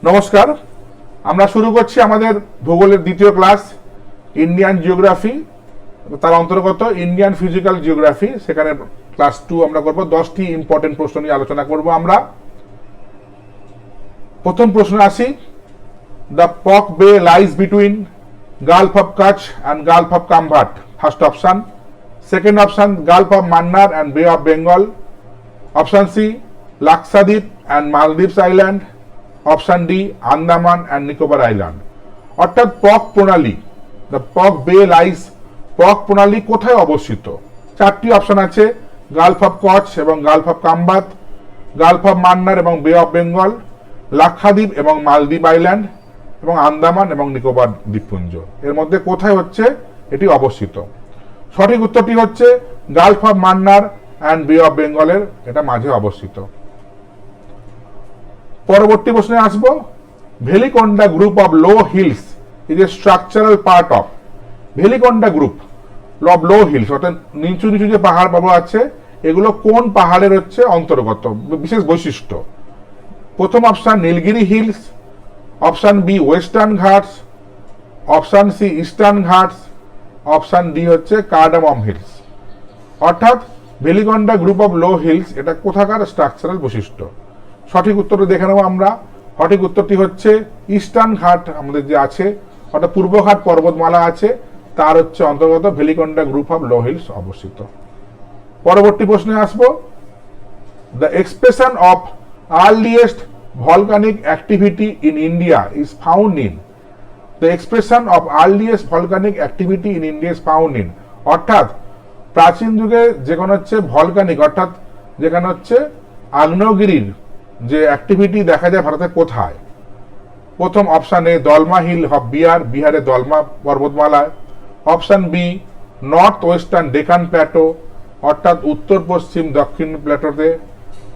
নমস্কার, আমরা শুরু করছি আমাদের ভূগোলের দ্বিতীয় ক্লাস ইন্ডিয়ান জিওগ্রাফি, তার অন্তর্গত ইন্ডিয়ান ফিজিক্যাল জিওগ্রাফি। সেখানে ক্লাস 2 আমরা করব। 10টি ইম্পর্টেন্ট প্রশ্ন নিয়ে আলোচনা করব আমরা। প্রথম প্রশ্ন আসি, the Palk Bay lies between Gulf of Kutch and Gulf of Khambhat, first option. Second option, Gulf of Mannar and Bay of Bengal. Option C, Lakshadweep and Maldives island. Option D, Andaman and Nicobar island. অর্থাৎ পক প্রণালী, দ্য পক বে লাইজ, পক প্রণালী কোথায় অবস্থিত? 4টি option আছে, Gulf of কচ এবং গালফ অফ কামবাত, গালফ অফ মান্নার এবং বে অফ বেঙ্গল, লাক্ষাদ্বীপ এবং মালদ্বীপ আইল্যান্ড, এবং আন্দামান এবং নিকোবর দ্বীপপুঞ্জ। এর মধ্যে কোথায় হচ্ছে এটি অবস্থিত? সঠিক উত্তরটি হচ্ছে Gulf of Mannar and Bay of বেঙ্গলের এটা মাঝে অবস্থিত। পরবর্তী প্রশ্নে আসব, Velikonda group of low hills is a structural part of. Velikonda group of low hills, অর্থাৎ নিচু নিচু যে পাহাড় পাবো আছে, এগুলো কোন পাহাড়ের হচ্ছে অন্তর্গত, বিশেষ বৈশিষ্ট্য? প্রথম option Nilgiri hills, option B Western Ghats, option C Eastern Ghats, option D হচ্ছে কার্ডামম হিলস। অর্থাৎ Velikonda group of low hills এটা কোথাকার স্ট্রাকচারাল বৈশিষ্ট্য? সঠিক উত্তরটা দেখে নেব আমরা। সঠিক উত্তরটি হচ্ছে ইস্টার্ন ঘাট আমাদের যে আছে, অর্থাৎ পূর্বঘাট পর্বতমালা আছে, তার হচ্ছে অন্তর্গত ভেলিকোন্ডা গ্রুপ অফ লো হিলস অবস্থিত। পরবর্তী প্রশ্নে আসবো, the expression of earliest volcanic activity in India is found in. The expression of earliest volcanic activity in India is found in. অর্থাৎ প্রাচীন যুগে যেখানে হচ্ছে ভলকানিক, অর্থাৎ যেখানে হচ্ছে আগ্নেয়গিরির যে অ্যাক্টিভিটি দেখা যায় ভারতে কোথায়? প্রথম option A Dalma hill of Bihar, বিহারের দলমা পর্বতমালায়। Option B north western Deccan plateau, অর্থাৎ উত্তর পশ্চিম দক্ষিণ প্ল্যাটোতে।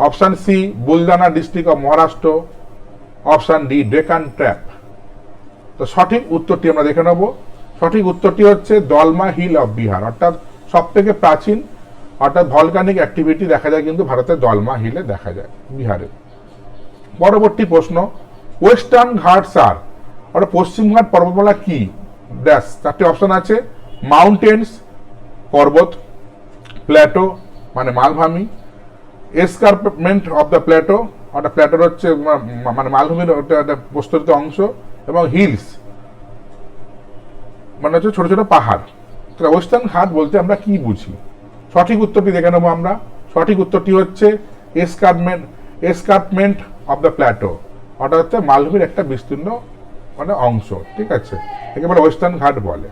Option C Buldhana district of Maharashtra. Option D Deccan trap. তো সঠিক উত্তরটি আমরা দেখে নেব। সঠিক উত্তরটি হচ্ছে দলমা হিল অফ বিহার, অর্থাৎ সব থেকে প্রাচীন অর্থাৎ ভলকানিক অ্যাক্টিভিটি দেখা যায় কিন্তু ভারতের দলমা হিলে দেখা যায়, বিহারে। পরবর্তী প্রশ্ন, ওয়েস্টার্ন ঘাটস আর, অর্থাৎ পশ্চিমঘাট পর্বতমালা কি? ড্যাশ। 4টি অপশন আছে, মাউন্টেন্স পর্বত, প্ল্যাটো মানে মালভূমি, এসকার্পমেন্ট অফ দ্য প্ল্যাটো, অর্থাৎ প্ল্যাটোর হচ্ছে মানে মালভূমির একটা প্রস্তরিত অংশ, এবং হিলস মানে হচ্ছে ছোট ছোট পাহাড়। ওয়েস্টার্ন ঘাট বলতে আমরা কি বুঝি? সঠিক উত্তরটি দেখে নেবো আমরা। সঠিক উত্তরটি হচ্ছে এসকার্পমেন্ট অফ দ্য প্ল্যাটো, অর্থাৎ হচ্ছে মালভূমির একটা বিস্তীর্ণ মানে অংশ। ঠিক আছে, একে বলে ওয়েস্টার্ন ঘাট বলে।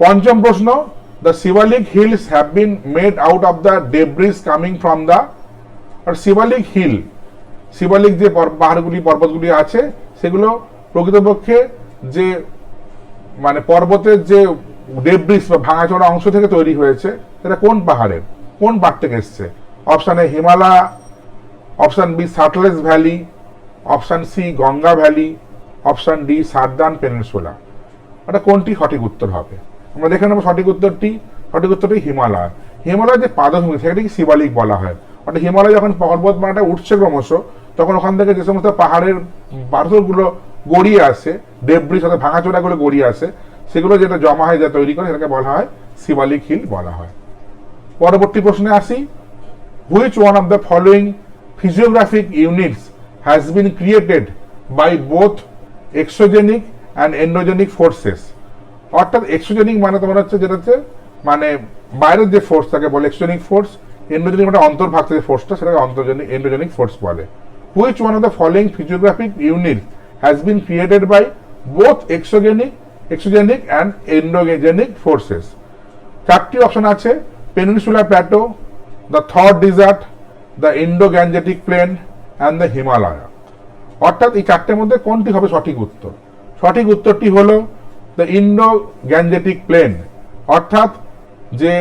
পঞ্চম প্রশ্ন, the Shivalik hills have been made out of the debris coming from the. Shivalik hill, Shivalik যে পাহাড়গুলি পর্বতগুলি আছে সেগুলো প্রকৃতপক্ষে যে মানে পর্বতের যে ডেব্রিজ বা ভাঙাচোরা অংশ থেকে তৈরি হয়েছে, সেটা কোন পাহাড়ের, কোন পাহাড় থেকে এসছে? Option A Himalaya, option B Sutlej valley, option C Ganga valley, option D southern peninsula. এটা কোনটি সঠিক উত্তর হবে? আমরা দেখে নেব সঠিক উত্তরটি। সঠিক উত্তরটি হিমালয়। হিমালয় যে পাদভূমি সেটাকে শিবালিক বলা হয়। অর্থাৎ হিমালয় যখন পর্বতমালাটা উঠছে ক্রমশ, তখন ওখান থেকে যে সমস্ত পাহাড়ের পাথরগুলো গড়িয়ে আসে, ডেব্রিজ অর্থাৎ ভাঙাচোরাগুলো গড়িয়ে আসে, সেগুলো যেটা জমা হয় যা তৈরি করে সেটাকে বলা হয় শিবালিক হিল বলা হয়। পরবর্তী প্রশ্নে আসি, which one of the following physiographic units has been created by both exogenic and endogenic forces। অর্থাৎ এক্সোজেনিক মানে তোমার হচ্ছে যেটা হচ্ছে মানে বাইরের যে ফোর্স তাকে বলে এক্সোজেনিক ফোর্স, এন্ডোজেনিক মানে অন্তর্ভাগ যে ফোর্সটা সেটাকে এন্ডোজেনিক ফোর্স বলে। Which one of the following physiographic units has been created by both exogenic and endogenic forces। 4টি অপশন আছে, peninsula plateau, the Thar desert, the Indo-Gangetic plain and the Himalaya. অর্থাৎ এই 4টের মধ্যে কোনটি হবে সঠিক উত্তর? সঠিক উত্তরটি হলো দ্য ইন্ডো-গ্যাঞ্জেটিক প্লেন। অর্থাৎ যে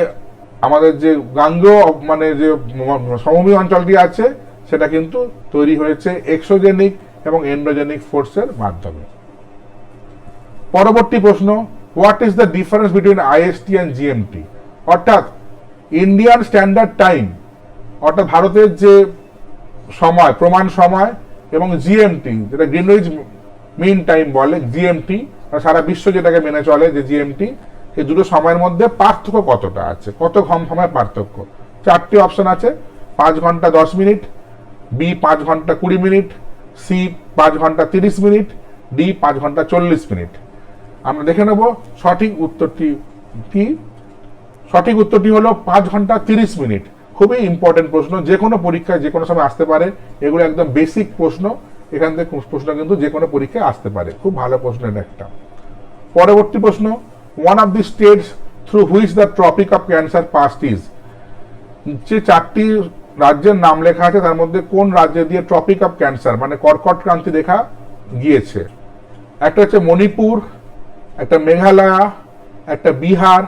আমাদের যে গাঙ্গেয় মানে যে সমভূমি অঞ্চলটি আছে সেটা কিন্তু তৈরি হয়েছে এক্সোজেনিক এবং এন্ডোজেনিক ফোর্সের মাধ্যমে। পরবর্তী প্রশ্ন, what is the difference between IST and GMT? অর্থাৎ ইন্ডিয়ান স্ট্যান্ডার্ড টাইম, অর্থাৎ ভারতের যে সময়, প্রমাণ সময় এবং জিএমটি, যেটা গ্রিনউইচ মিন টাইম বলে, জিএমটি সারা বিশ্ব যেটাকে মেনে চলে যে জিএমটি, এই দুটো সময়ের মধ্যে পার্থক্য কতটা আছে, কত কম সময় পার্থক্য। 4টি অপশন আছে, 5 ঘন্টা 10 মিনিট, বি 5 ঘন্টা 20 মিনিট, সি 5 ঘন্টা 30 মিনিট, ডি 5 ঘন্টা 40 মিনিট। আমরা দেখে নেব সঠিক উত্তরটি কি। সঠিক উত্তরটি হলো 5 ঘন্টা 30 মিনিট। খুবই ইম্পর্টেন্ট প্রশ্ন, যে কোনো পরীক্ষায় যে কোনো সময় আসতে পারে, এগুলো একদম বেসিক প্রশ্ন, এখান থেকে প্রশ্ন কিন্তু যে কোনো পরীক্ষায় আসতে পারে, খুব ভালো প্রশ্নের একটা। পরবর্তী প্রশ্ন, one of the states through which the tropic of cancer past is. যে 4টি রাজ্যের নাম লেখা আছে তার মধ্যে কোন রাজ্যে দিয়ে ট্রপিক অফ ক্যান্সার মানে কর্কট ক্রান্তি রেখা গিয়েছে। একটা হচ্ছে মণিপুর, একটা মেঘালয়, একটা বিহার,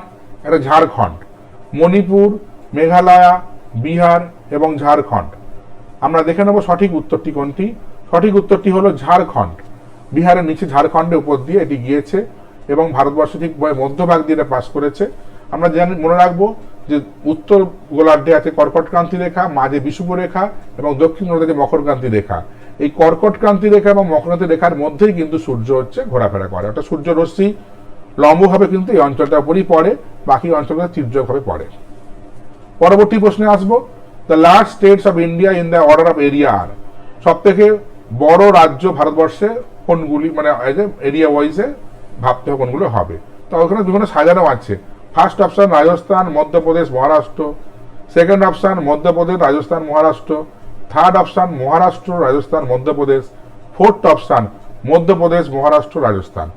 একটা ঝাড়খণ্ড। মণিপুর, মেঘালয়, বিহার এবং ঝাড়খণ্ড। আমরা দেখে নেব সঠিক উত্তরটি কোনটি। সঠিক উত্তরটি হলো ঝাড়খণ্ড। বিহারের নিচে ঝাড়খণ্ডের উপর দিয়ে এটি গিয়েছে এবং ভারতবর্ষ ঠিক মধ্যভাগ দিয়ে এটা পাস করেছে। আমরা মনে রাখবো যে উত্তর গোলার্ধে আছে কর্কট ক্রান্তি রেখা, মাঝে বিষুব রেখা এবং দক্ষিণ গোলার্ধে আছে মকর ক্রান্তি রেখা। এই কর্কট ক্রান্তি রেখা এবং মকর ক্রান্তি রেখার মধ্যেই কিন্তু সূর্য হচ্ছে ঘোরাফেরা করে, অর্থাৎ সূর্য রশ্মি লম্বভাবে কিন্তু এই অঞ্চলটার উপরই পড়ে, বাকি অঞ্চলটা তির্যকভাবে পড়ে। পরবর্তী প্রশ্নে আসবো, the large states of India in the order of area are. সব থেকে বড় রাজ্য ভারতবর্ষে কোনগুলি, মানে এরিয়া ওয়াইজে ভাবতে হবে কোনগুলো হবে। তো ওখানে বিভিন্ন সাজানো আছে। First option Rajasthan, Madhya Pradesh, Maharashtra. Second option Madhya Pradesh, Rajasthan, Maharashtra. Third option Maharashtra, Rajasthan, Madhya Pradesh. Fourth option Madhya Pradesh, Maharashtra, Rajasthan.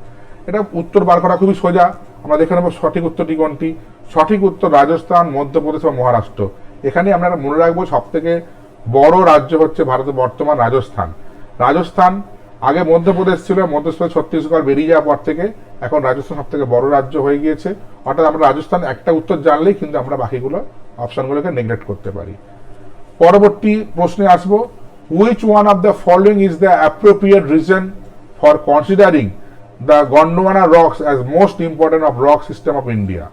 এটা উত্তর বার করা খুবই সোজা। আমরা দেখে নেব সঠিক উত্তরটি কোনটি। সঠিক উত্তর রাজস্থান, মধ্যপ্রদেশ বা মহারাষ্ট্র। এখানে আমরা মনে রাখবো সব থেকে বড় রাজ্য হচ্ছে ভারতের বর্তমান রাজস্থান। রাজস্থান আগে মধ্যপ্রদেশ ছিল, মধ্যপ্রদেশ ছত্তিশগড় বেরিয়ে যাওয়ার পর থেকে এখন রাজস্থান সব থেকে বড় রাজ্য হয়ে গিয়েছে। অর্থাৎ আমরা রাজস্থান একটা উত্তর জানলেই কিন্তু আমরা বাকিগুলো অপশনগুলোকে নেগলেক্ট করতে পারি। পরবর্তী প্রশ্নে আসবো, which one of the following is the appropriate reason for considering the Gondwana rocks as most important of rock system of India.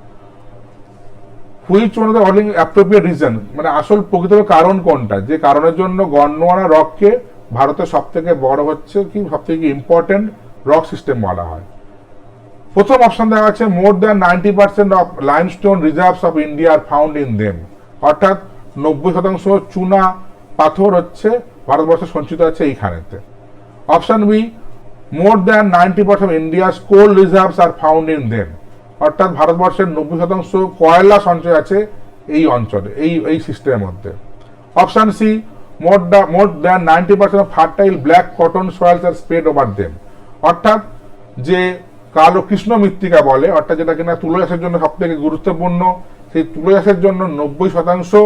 Which one of the following appropriate reason মানে আসল প্রকৃত কারণ কোনটা, যে কারণের জন্য গন্ডোয়ানা রককে ভারতের সব থেকে বড় হচ্ছে কি সব থেকে ইম্পর্টেন্ট রক সিস্টেম বলা হয়। প্রথম অপশন দেওয়া আছে, more than 90% of limestone reserves of India are found in them. অর্থাৎ 90% চুনা পাথর হচ্ছে ভারতবর্ষে সঞ্চিত আছে এইখানেতে। Option B, more than 90% of India's coal reserves are found in them. অর্থাৎ ভারতবর্ষের 90% কয়লা সঞ্চয় আছে এই অঞ্চলে, এই সিস্টেমের মধ্যে। Option C, more than 90% of fertile black cotton soils are spread over them। অর্থাৎ যে কালো কৃষ্ণ মৃত্তিকা বলে, অর্থাৎ যেটা কিনা তুলো চাষের জন্য সব থেকে গুরুত্বপূর্ণ, সেই তুলো চাষের জন্য 90%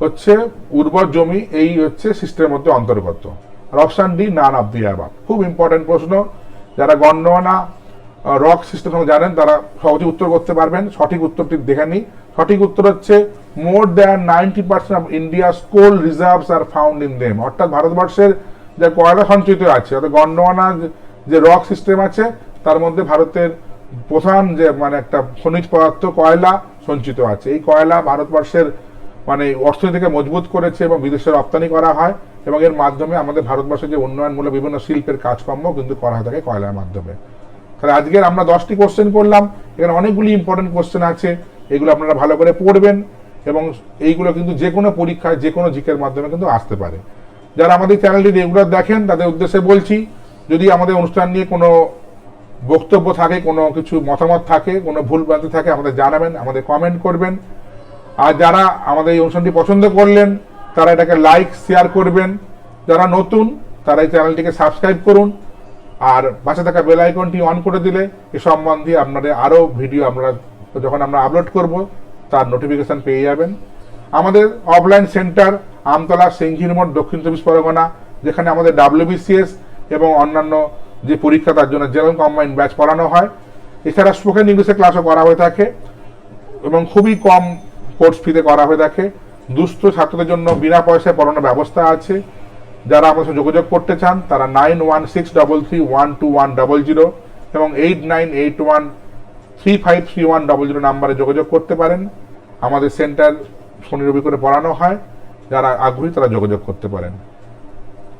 হচ্ছে উর্বর জমি এই হচ্ছে সিস্টেমের মধ্যে অন্তর্গত। আর option D, none of the above. খুব ইম্পর্টেন্ট প্রশ্ন, যারা গন্ডোয়ানা রক সিস্টেম জানেন তারা সহজে উত্তর করতে পারবেন। সঠিক উত্তরটি দেখে নিই। সঠিক উত্তর হচ্ছে more than 90% of India's coal reserves are found in them. অর্থাৎ ভারতবর্ষের যে কয়লা সঞ্চিত আছে, অর্থাৎ গন্ডোয়ানা যে রক সিস্টেম আছে তার মধ্যে ভারতের প্রধান যে মানে একটা খনিজ পদার্থ কয়লা সঞ্চিত আছে। এই কয়লা ভারতবর্ষের মানে অর্থনীতিকে মজবুত করেছে এবং বিদেশে রপ্তানি করা হয় এবং এর মাধ্যমে আমাদের ভারতবর্ষের যে উন্নয়নমূলক বিভিন্ন শিল্পের কাজকর্ম কিন্তু করা হয়ে থাকে কয়লার মাধ্যমে। তাহলে আজকের আমরা 10টি কোশ্চেন করলাম, এখানে অনেকগুলি ইম্পর্টেন্ট কোশ্চেন আছে, এগুলো আপনারা ভালো করে পড়বেন এবং এইগুলো কিন্তু যে কোনো পরীক্ষায় যে কোনো জিকের মাধ্যমে কিন্তু আসতে পারে। যারা আমাদের চ্যানেলটি রেগুলার দেখেন তাদের উদ্দেশ্যে বলছি, যদি আমাদের অনুষ্ঠান নিয়ে কোনো বক্তব্য থাকে, কোনো কিছু মতামত থাকে, কোনো ভুল ভ্রান্তি থাকে আমাদের জানাবেন, আমাদের কমেন্ট করবেন। আর যারা আমাদের এই অনুষ্ঠানটি পছন্দ করলেন তারা এটাকে লাইক শেয়ার করবেন। যারা নতুন তারা এই চ্যানেলটিকে সাবস্ক্রাইব করুন আর পাশে থাকা বেল আইকনটি অন করে দিলে এ সম্বন্ধে আপনাদের আরও ভিডিও আমরা যখন আমরা আপলোড করব তার নোটিফিকেশন পেয়ে যাবেন। আমাদের অফলাইন সেন্টার আমতলা, সিংহিরমোড়, দক্ষিণ 24 পরগনা, যেখানে আমাদের WBCS এবং অন্যান্য যে পরীক্ষা তার জন্য জেনারেল কম্বাইন্ড ব্যাচ পড়ানো হয়। এছাড়া স্পোকেন ইংলিশে ক্লাসও করা হয়ে থাকে এবং খুবই কম কোর্স ফিতে করা হয়ে থাকে। দুস্থ ছাত্রদের জন্য বিনা পয়সায় পড়ানোর ব্যবস্থা আছে। যারা আমাদের সাথে যোগাযোগ করতে চান তারা 9163312100 এবং 8981353100 নাম্বারে যোগাযোগ করতে পারেন। আমাদের সেন্টার শনি রবি করে পড়ানো হয় যারা আগ্রহী তারা যোগাযোগ করতে পারেন।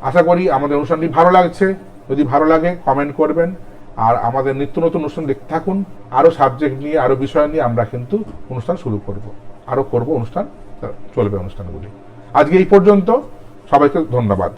আশা করি আমাদের অনুষ্ঠানটি ভালো লাগছে। যদি ভালো লাগে কমেন্ট করবেন, আর আমাদের নিত্য নতুন অনুষ্ঠান দেখতে থাকুন। আরও সাবজেক্ট নিয়ে, আরও বিষয় নিয়ে আমরা কিন্তু অনুষ্ঠান শুরু করব, আরও করব অনুষ্ঠান, চলবে অনুষ্ঠানগুলি। আজকে এই পর্যন্ত, সবাইকে ধন্যবাদ।